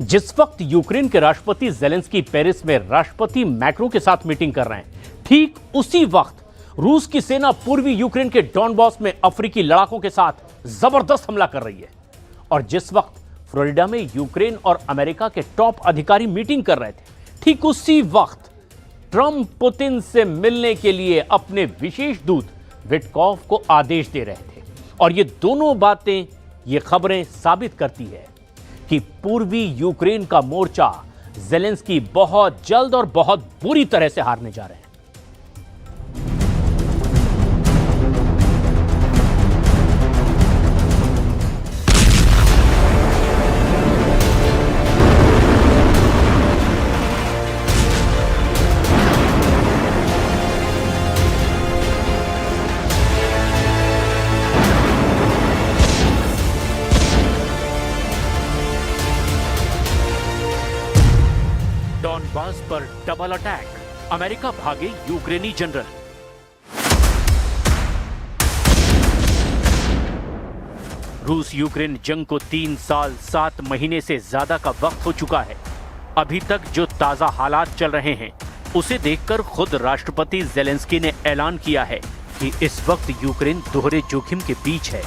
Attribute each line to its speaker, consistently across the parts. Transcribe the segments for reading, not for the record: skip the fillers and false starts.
Speaker 1: जिस वक्त यूक्रेन के राष्ट्रपति जेलेंस्की पेरिस में राष्ट्रपति मैक्रो के साथ मीटिंग कर रहे हैं, ठीक उसी वक्त रूस की सेना पूर्वी यूक्रेन के डॉनबॉस में अफ्रीकी लड़ाकों के साथ जबरदस्त हमला कर रही है। और जिस वक्त फ्लोरिडा में यूक्रेन और अमेरिका के टॉप अधिकारी मीटिंग कर रहे थे, ठीक उसी वक्त ट्रंप पुतिन से मिलने के लिए अपने विशेष दूत विटकॉफ को आदेश दे रहे थे। और ये दोनों बातें, ये खबरें साबित करती है कि पूर्वी यूक्रेन का मोर्चा जेलेंस्की बहुत जल्द और बहुत बुरी तरह से हारने जा रहे हैं। डॉनबास पर डबल अटैक, अमेरिका भागे यूक्रेनी जनरल। रूस यूक्रेन जंग को 3 साल 7 महीने से ज्यादा का वक्त हो चुका है। अभी तक जो ताजा हालात चल रहे हैं, उसे देखकर खुद राष्ट्रपति जेलेंस्की ने ऐलान किया है कि इस वक्त यूक्रेन दोहरे जोखिम के बीच है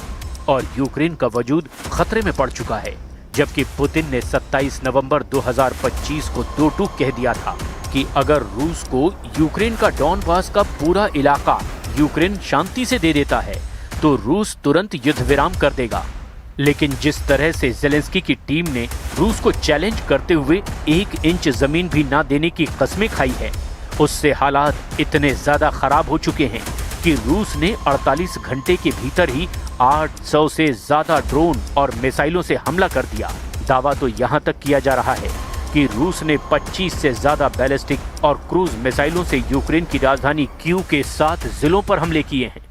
Speaker 1: और यूक्रेन का वजूद खतरे में पड़ चुका है। जबकि पुतिन ने 27 नवंबर 2025 को दो टूक कह दिया था कि अगर रूस को यूक्रेन का डॉनबास का पूरा इलाका यूक्रेन शांति से दे देता है तो रूस तुरंत युद्ध विराम कर देगा। लेकिन जिस तरह से जेलेंस्की की टीम ने रूस को चैलेंज करते हुए 1 इंच जमीन भी ना देने की कस्में खाई है, उससे हालात इतने ज्यादा खराब हो चुके हैं कि रूस ने 48 घंटे के भीतर ही 800 से ज्यादा ड्रोन और मिसाइलों से हमला कर दिया। दावा तो यहां तक किया जा रहा है कि रूस ने 25 से ज्यादा बैलिस्टिक और क्रूज मिसाइलों से यूक्रेन की राजधानी कीव के 7 जिलों पर हमले किए हैं।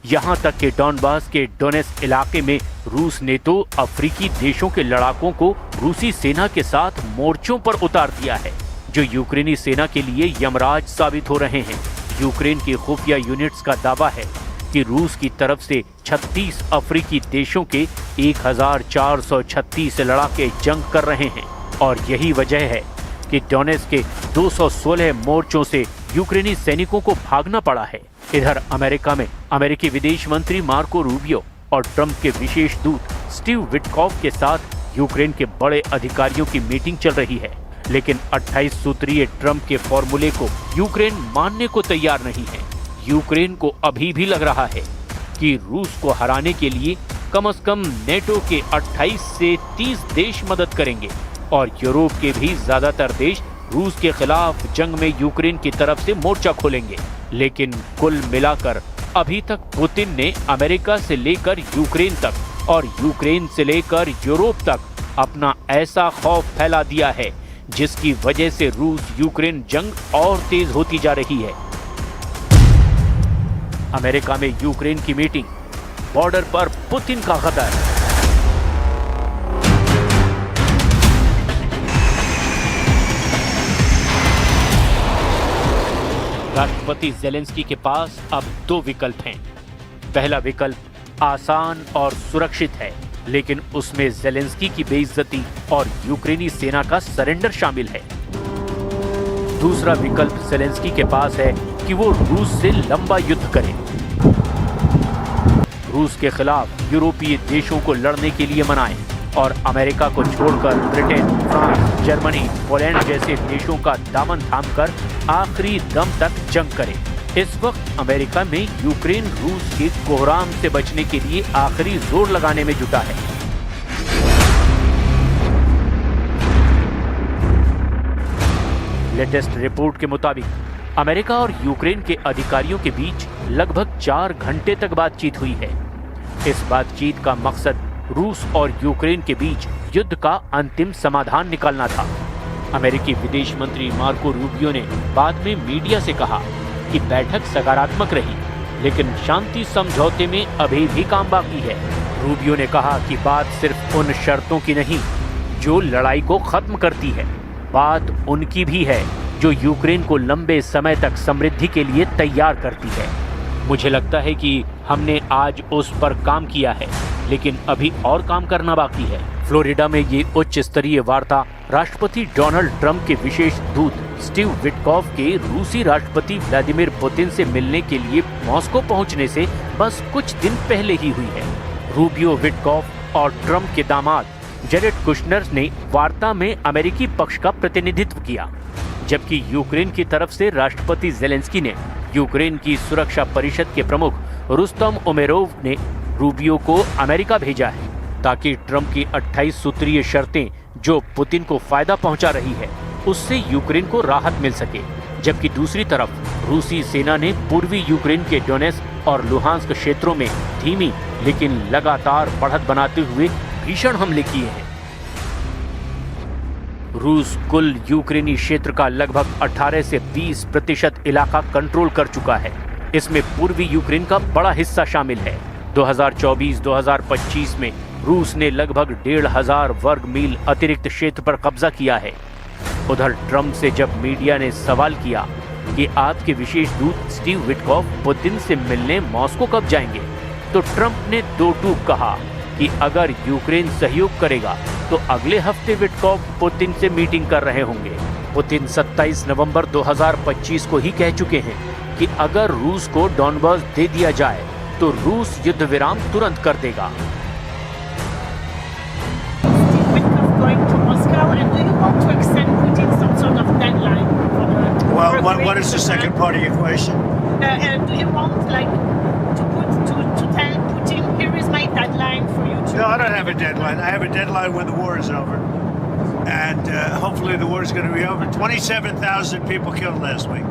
Speaker 1: यहां तक कि डॉनबास के डोनेट्स्क इलाके में रूस ने तो अफ्रीकी देशों के लड़ाकों को रूसी सेना के साथ मोर्चों पर उतार दिया है, जो यूक्रेनी सेना के लिए यमराज साबित हो रहे हैं। यूक्रेन की खुफिया यूनिट्स का दावा है कि रूस की तरफ से 36 अफ्रीकी देशों के 1436 लड़ाके जंग कर रहे हैं और यही वजह है कि डोनेट्स्क के 216 मोर्चों से यूक्रेनी सैनिकों को भागना पड़ा है। इधर अमेरिका में अमेरिकी विदेश मंत्री मार्को रूबियो और ट्रंप के विशेष दूत स्टीव विटकॉफ के साथ यूक्रेन के बड़े अधिकारियों की मीटिंग चल रही है। लेकिन 28 सूत्रीय ट्रंप के फॉर्मूले को यूक्रेन मानने को तैयार नहीं है। यूक्रेन को अभी भी लग रहा है कि रूस को हराने के लिए कम से कम नेटो के 28 से 30 देश मदद करेंगे और यूरोप के भी ज्यादातर देश रूस के खिलाफ जंग में यूक्रेन की तरफ से मोर्चा खोलेंगे। लेकिन कुल मिलाकर अभी तक पुतिन ने अमेरिका से लेकर यूक्रेन तक और यूक्रेन से लेकर यूरोप तक अपना ऐसा खौफ फैला दिया है जिसकी वजह से रूस यूक्रेन जंग और तेज होती जा रही है। अमेरिका में यूक्रेन की मीटिंग, बॉर्डर पर पुतिन का गदर। राष्ट्रपति जेलेंस्की के पास अब 2 विकल्प हैं। पहला विकल्प आसान और सुरक्षित है, लेकिन उसमें जेलेंस्की की बेइज्जती और यूक्रेनी सेना का सरेंडर शामिल है। दूसरा विकल्प जेलेंस्की के पास है कि वो रूस से लंबा युद्ध करे। रूस के खिलाफ यूरोपीय देशों को लड़ने के लिए मनाएं और अमेरिका को छोड़कर ब्रिटेन, फ्रांस, जर्मनी, पोलैंड जैसे देशों का दामन थामकर आखिरी दम तक जंग करे। इस वक्त अमेरिका में यूक्रेन रूस के कोहराम से बचने के लिए आखिरी जोर लगाने में जुटा है। लेटेस्ट रिपोर्ट के मुताबिक अमेरिका और यूक्रेन के अधिकारियों के बीच लगभग 4 घंटे तक बातचीत हुई है। इस बातचीत का मकसद रूस और यूक्रेन के बीच युद्ध का अंतिम समाधान निकालना था। अमेरिकी विदेश मंत्री मार्को रूबियो ने बाद में मीडिया से कहा कि बैठक सकारात्मक रही, लेकिन शांति समझौते में अभी भी काम बाकी है। रूबियो ने कहा कि बात सिर्फ उन शर्तों की नहीं जो लड़ाई को खत्म करती है, बात उनकी भी है जो यूक्रेन को लंबे समय तक समृद्धि के लिए तैयार करती है। मुझे लगता है कि हमने आज उस पर काम किया है, लेकिन अभी और काम करना बाकी है। फ्लोरिडा में ये उच्च स्तरीय वार्ता राष्ट्रपति डोनाल्ड ट्रंप के विशेष दूत स्टीव विटकॉफ के रूसी राष्ट्रपति व्लादिमीर पुतिन से मिलने के लिए मॉस्को पहुंचने से बस कुछ दिन पहले ही हुई है। रूबियो, विटकॉफ और ट्रंप के दामाद जेरेड कुशनर ने वार्ता में अमेरिकी पक्ष का प्रतिनिधित्व किया, जबकि यूक्रेन की तरफ से राष्ट्रपति जेलेंस्की ने यूक्रेन की सुरक्षा परिषद के प्रमुख रुस्तम उमेरोव ने रूबियो को अमेरिका भेजा है ताकि ट्रंप की 28 सूत्रीय शर्तें जो पुतिन को फायदा पहुंचा रही है उससे यूक्रेन को राहत मिल सके। जबकि दूसरी तरफ रूसी सेना ने पूर्वी यूक्रेन के डोनेट्स्क और लुहांस्क क्षेत्रों में धीमी लेकिन लगातार बढ़त बनाते हुए भीषण हमले किए हैं। रूस कुल यूक्रेनी क्षेत्र का लगभग 18 से 20% इलाका कंट्रोल कर चुका है। इसमें पूर्वी यूक्रेन का बड़ा हिस्सा शामिल है। 2024-2025 में रूस ने लगभग 1,500 वर्ग मील अतिरिक्त क्षेत्र पर कब्जा किया है। उधर ट्रंप से जब मीडिया ने सवाल किया कि आपके विशेष दूत स्टीव विटकॉफ पुतिन से मिलने मॉस्को कब जाएंगे, तो ट्रंप ने दो टूक कहा कि अगर यूक्रेन सहयोग करेगा तो अगले हफ्ते विटकॉफ पुतिन से मीटिंग कर रहे होंगे। पुतिन 27 नवंबर 2025 को ही कह चुके हैं कि अगर रूस को डॉनबास दे दिया जाए तो रूस युद्ध विराम तुरंत कर देगा।
Speaker 2: Well, what is the second part of your question?
Speaker 3: Do you want to tell Putin, here is my deadline for you to...
Speaker 2: No, I don't have a deadline. I have a deadline when the war is over. And hopefully the war is going to be over. 27,000 people killed last week.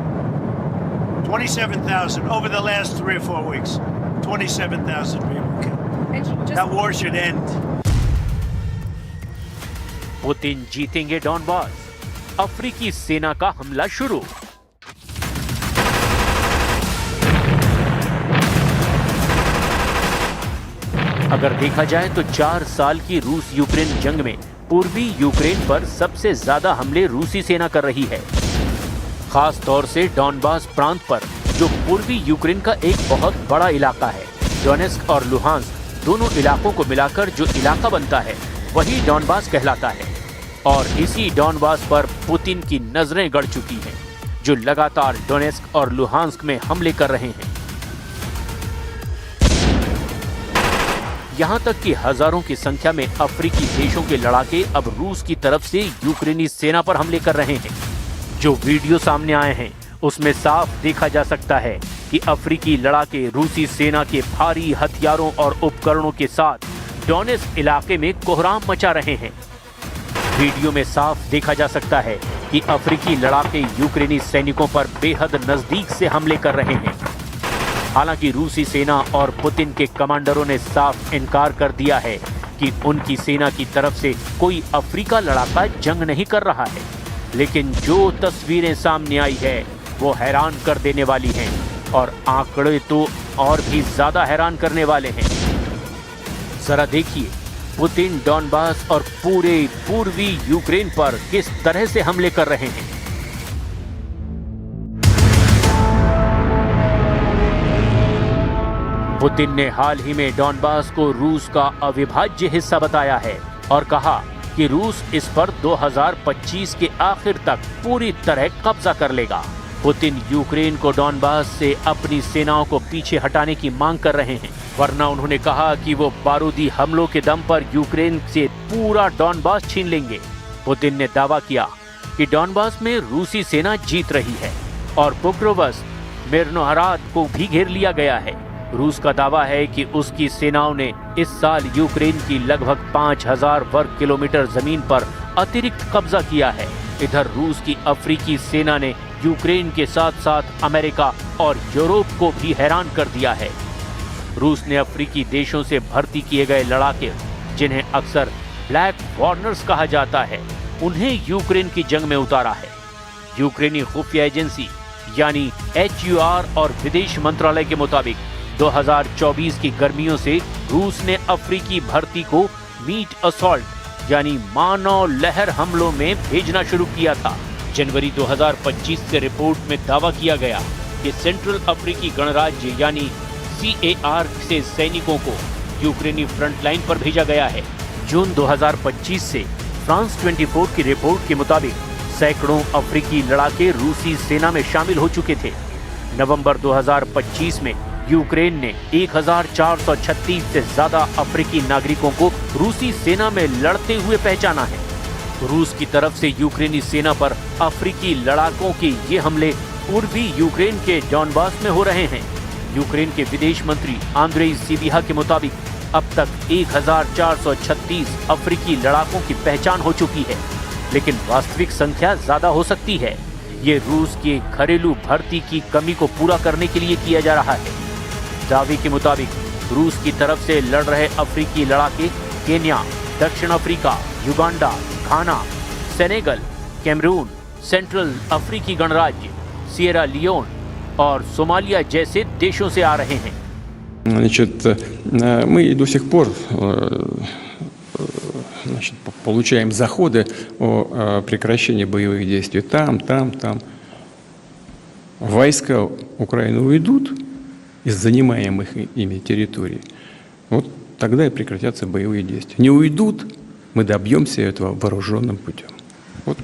Speaker 2: 27,000 over the last 3 or 4 weeks. 27,000 people killed. That war should end.
Speaker 1: Putin जीतेंगे Donbas, अफ्रीकी सेना का हमला शुरू। अगर देखा जाए तो 4 साल की रूस यूक्रेन जंग में पूर्वी यूक्रेन पर सबसे ज्यादा हमले रूसी सेना कर रही है। खास तौर से डॉनबास प्रांत पर, जो पूर्वी यूक्रेन का एक बहुत बड़ा इलाका है। डोनेट्स्क और लुहांस्क दोनों इलाकों को मिलाकर जो इलाका बनता है वही डॉनबास कहलाता है। और इसी डॉनबास पर पुतिन की नजरें गड़ चुकी हैं, जो लगातार डोनेट्स्क और लुहांस्क में हमले कर रहे हैं। यहां तक कि हजारों की संख्या में अफ्रीकी देशों के लड़ाके अब रूस की तरफ से यूक्रेनी सेना पर हमले कर रहे हैं। जो वीडियो सामने आए हैं उसमें साफ देखा जा सकता है कि अफ्रीकी लड़ाके रूसी सेना के भारी हथियारों और उपकरणों के साथ डोनेट्स्क इलाके में कोहराम मचा रहे हैं। वीडियो में साफ देखा जा सकता है कि अफ्रीकी लड़ाके यूक्रेनी सैनिकों पर बेहद नजदीक से हमले कर रहे हैं। हालांकि रूसी सेना और पुतिन के कमांडरों ने साफ इनकार कर दिया है कि उनकी सेना की तरफ से कोई अफ्रीका लड़ाका जंग नहीं कर रहा है। लेकिन जो तस्वीरें सामने आई है वो हैरान कर देने वाली हैं और आंकड़े तो और भी ज्यादा हैरान करने वाले हैं। जरा देखिए पुतिन डॉनबास और पूरे पूर्वी यूक्रेन पर किस तरह से हमले कर रहे हैं। पुतिन ने हाल ही में डॉनबास को रूस का अविभाज्य हिस्सा बताया है और कहा कि रूस इस पर 2025 के आखिर तक पूरी तरह कब्जा कर लेगा। पुतिन यूक्रेन को डॉनबास से अपनी सेनाओं को पीछे हटाने की मांग कर रहे हैं, वरना उन्होंने कहा कि वो बारूदी हमलों के दम पर यूक्रेन से पूरा डॉनबास छीन लेंगे। पुतिन ने दावा किया कि डॉनबास में रूसी सेना जीत रही है और पोक्रोवस्क, मिर्नोहराद को भी घेर लिया गया है। रूस का दावा है कि उसकी सेनाओं ने इस साल यूक्रेन की लगभग 5,000 वर्ग किलोमीटर जमीन पर अतिरिक्त कब्जा किया है। इधर रूस की अफ्रीकी सेना ने यूक्रेन के साथ साथ अमेरिका और यूरोप को भी हैरान कर दिया है। रूस ने अफ्रीकी देशों से भर्ती किए गए लड़ाके, जिन्हें अक्सर ब्लैक वार्नर्स कहा जाता है, उन्हें यूक्रेन की जंग में उतारा है। यूक्रेनी खुफिया एजेंसी यानी HUR और विदेश मंत्रालय के मुताबिक 2024 की गर्मियों से रूस ने अफ्रीकी भर्ती को मीट असॉल्ट यानी मानव लहर हमलों में भेजना शुरू किया था। जनवरी 2025 से रिपोर्ट में दावा किया गया कि सेंट्रल अफ्रीकी गणराज्य यानी CAR से सैनिकों को यूक्रेनी फ्रंट लाइन पर भेजा गया है। जून 2025 से फ्रांस 24 की रिपोर्ट के मुताबिक सैकड़ों अफ्रीकी लड़ाके रूसी सेना में शामिल हो चुके थे। नवंबर 2025 में यूक्रेन ने 1436 से ज्यादा अफ्रीकी नागरिकों को रूसी सेना में लड़ते हुए पहचाना है। रूस की तरफ से यूक्रेनी सेना पर अफ्रीकी लड़ाकों के ये हमले पूर्वी यूक्रेन के डॉनबास में हो रहे हैं। यूक्रेन के विदेश मंत्री आंद्रेई सिबिहा के मुताबिक अब तक 1436 अफ्रीकी लड़ाकों की पहचान हो चुकी है, लेकिन वास्तविक संख्या ज्यादा हो सकती है। ये रूस के घरेलू भर्ती की कमी को पूरा करने के लिए किया जा रहा है। दावे के मुताबिक रूस की तरफ से लड़ रहे अफ्रीकी लड़ाके केन्या, दक्षिण अफ्रीका, युगांडा, घाना, सेनेगल, कैमरून, सेंट्रल अफ्रीकी गणराज्य, सिएरा लियोन और सोमालिया जैसे देशों से आ रहे हैं।
Speaker 4: Значит, мы до сих пор получаем заходы о прекращении боевых действий там. Войска Украины уйдут из занимаемых ими территорий, вот тогда и прекратятся боевые действия. Не уйдут, мы добьемся этого вооруженным путем. Вот.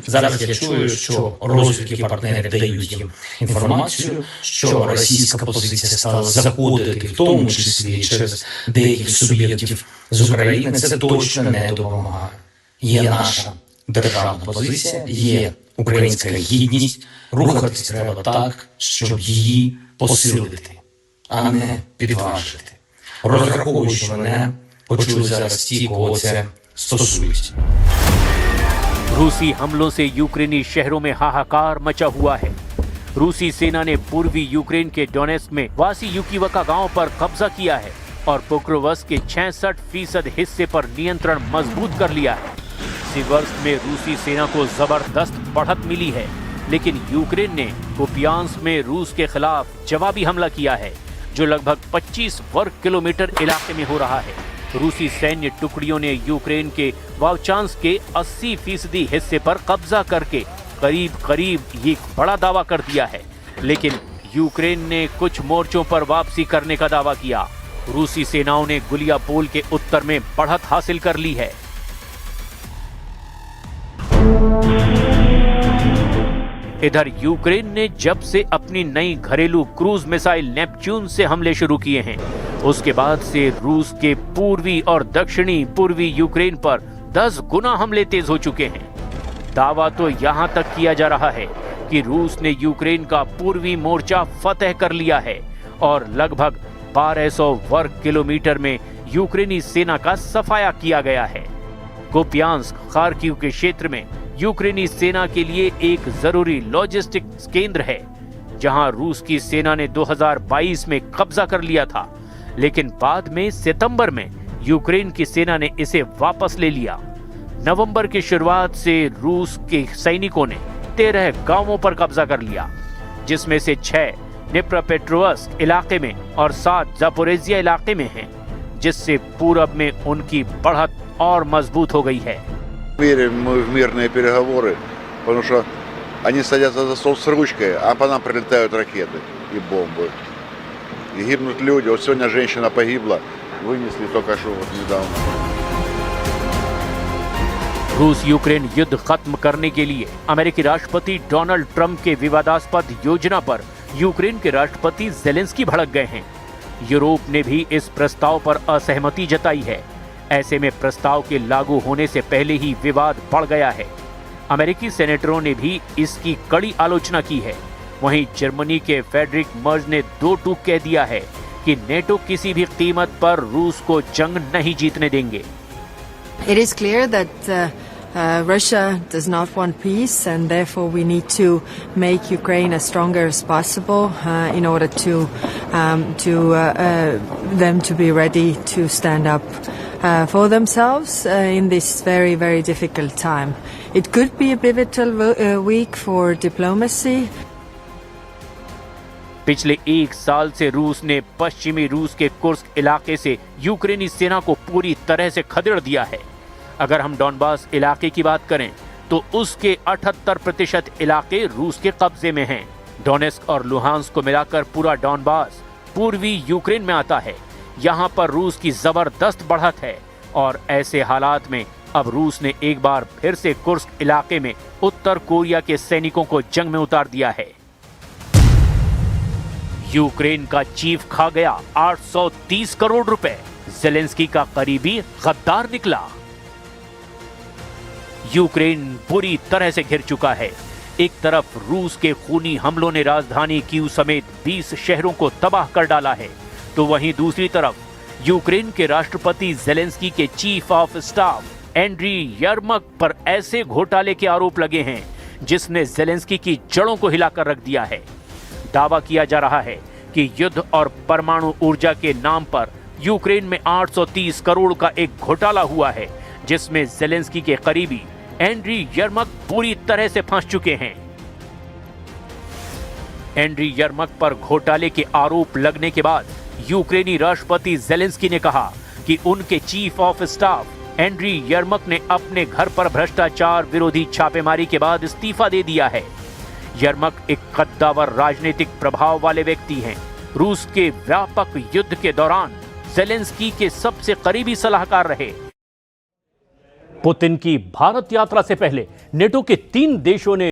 Speaker 5: Зараз я чую, що розвідки партнери дають їм інформацію, що російська позиція стала заходити, в тому числі через деяких суб'єктів з України. Це точно не допомагає. Є наша державна позиція, є українська гідність. Рухатись треба так, щоб її посилити, а не підважити. Розраховую, що мене почули зараз ті, кого це стосується.
Speaker 1: रूसी हमलों से यूक्रेनी शहरों में हाहाकार मचा हुआ है। रूसी सेना ने पूर्वी यूक्रेन के डोनेस्क में वासी युकीवका गांव पर कब्जा किया है और पोक्रोवस्क के 66% हिस्से पर नियंत्रण मजबूत कर लिया है। सिवर्स्क में रूसी सेना को जबरदस्त बढ़त मिली है, लेकिन यूक्रेन ने कुपियांस्क में रूस के खिलाफ जवाबी हमला किया है, जो लगभग 25 वर्ग किलोमीटर इलाके में हो रहा है। रूसी सैन्य टुकड़ियों ने यूक्रेन के वावचांस्क के 80% हिस्से पर कब्जा करके करीब एक बड़ा दावा कर दिया है, लेकिन यूक्रेन ने कुछ मोर्चों पर वापसी करने का दावा किया। रूसी सेनाओं ने गुलियापोल के उत्तर में बढ़त हासिल कर ली है। इधर यूक्रेन ने जब से अपनी नई घरेलू क्रूज मिसाइल नेपच्यून से हमले शुरू किए हैं, उसके बाद से रूस के पूर्वी और दक्षिणी पूर्वी यूक्रेन पर 10 गुना हमले तेज हो चुके हैं। दावा तो यहां तक किया जा रहा है कि रूस ने यूक्रेन का पूर्वी मोर्चा फतेह कर लिया है और लगभग 1200 वर्ग किलोमीटर में यूक्रेनी सेना का सफाया किया गया है। कुपियांस्क, खार्किव के क्षेत्र में यूक्रेनी सेना के लिए एक जरूरी लॉजिस्टिक्स केंद्र है, जहां रूस की सेना ने 2022 में कब्जा कर लिया था, लेकिन बाद में सितंबर में यूक्रेन की सेना ने इसे वापस ले लिया। नवंबर की शुरुआत से रूस के सैनिकों ने 13 गांवों पर कब्जा कर लिया, जिसमें से 6 निप्रोपेट्रोव्स्क इलाके में और 7 जापोरेजिया इलाके में हैं, जिससे पूरब में उनकी बढ़त और मजबूत हो गई है।
Speaker 6: Верим мы в мирные переговоры, потому что они садятся за стол с ручкой, а по нам прилетают ракеты и бомбы. И гибнут люди. Вот сегодня женщина погибла, вынесли только что вот недавно.
Speaker 1: रूस यूक्रेन युद्ध खत्म करने के लिए अमेरिकी राष्ट्रपति डोनाल्ड ट्रंप के विवादास्पद योजना पर यूक्रेन के राष्ट्रपति ज़ेलेंस्की भड़क गए हैं। यूरोप ने भी इस प्रस्ताव पर असहमति जताई है। ऐसे में प्रस्ताव के लागू होने से पहले ही विवाद बढ़ गया है। अमेरिकी सेनेटरों ने भी इसकी कड़ी आलोचना की है। वहीं जर्मनी के फेडरिक मर्ज ने 2 टूक कह दिया है कि नेटो किसी भी कीमत पर रूस को जंग नहीं जीतने देंगे।
Speaker 7: It is clear that Russia does not want peace, and therefore we need to make Ukraine as strong as possible in order to them to be ready to stand up for themselves in this very, very difficult time. It could be a pivotal week for diplomacy.
Speaker 1: पिछले 1 साल से रूस ने पश्चिमी रूस के Kursk इलाके से यूक्रेनी सेना को पूरी तरह से खदेड़ दिया है। अगर हम डॉनबास इलाके की बात करें तो उसके 78% इलाके रूस के कब्जे में हैं। डोनेस्क और लुहांस्क को मिलाकर पूरा डॉनबास पूर्वी यूक्रेन में आता है। यहाँ पर रूस की जबरदस्त बढ़त है। और ऐसे हालात में अब रूस ने एक बार फिर से कुर्स्क इलाके में उत्तर कोरिया के सैनिकों को जंग में उतार दिया है। यूक्रेन का चीफ खा गया 830 करोड़ रुपए, ज़ेलेंस्की का करीबी गद्दार निकला। यूक्रेन बुरी तरह से घिर चुका है। एक तरफ रूस के खूनी हमलों ने राजधानी कीव समेत 20 शहरों को तबाह कर डाला है, तो वहीं दूसरी तरफ यूक्रेन के राष्ट्रपति ज़ेलेंस्की के चीफ ऑफ स्टाफ एंड्री यर्मक पर ऐसे घोटाले के आरोप लगे हैं जिसने ज़ेलेंस्की की जड़ों को हिलाकर रख दिया है। दावा किया जा रहा है कि युद्ध और परमाणु ऊर्जा के नाम पर यूक्रेन में 830 करोड़ का एक घोटाला हुआ है, जिसमें ज़ेलेंस्की के करीबी एंड्री यर्मक पूरी तरह से फंस चुके हैं। एंड्री यर्मक पर घोटाले के आरोप लगने के बाद यूक्रेनी राष्ट्रपति ज़ेलेंस्की ने कहा कि उनके चीफ ऑफ स्टाफ एंड्री यर्मक ने अपने घर पर भ्रष्टाचार विरोधी छापेमारी के बाद इस्तीफा दे दिया है। यर्मक एक कद्दावर राजनीतिक प्रभाव वाले व्यक्ति हैं। रूस के व्यापक युद्ध के दौरान ज़ेलेंस्की के सबसे करीबी सलाहकार रहे। पुतिन की भारत यात्रा से पहले नेटो के 3 देशों ने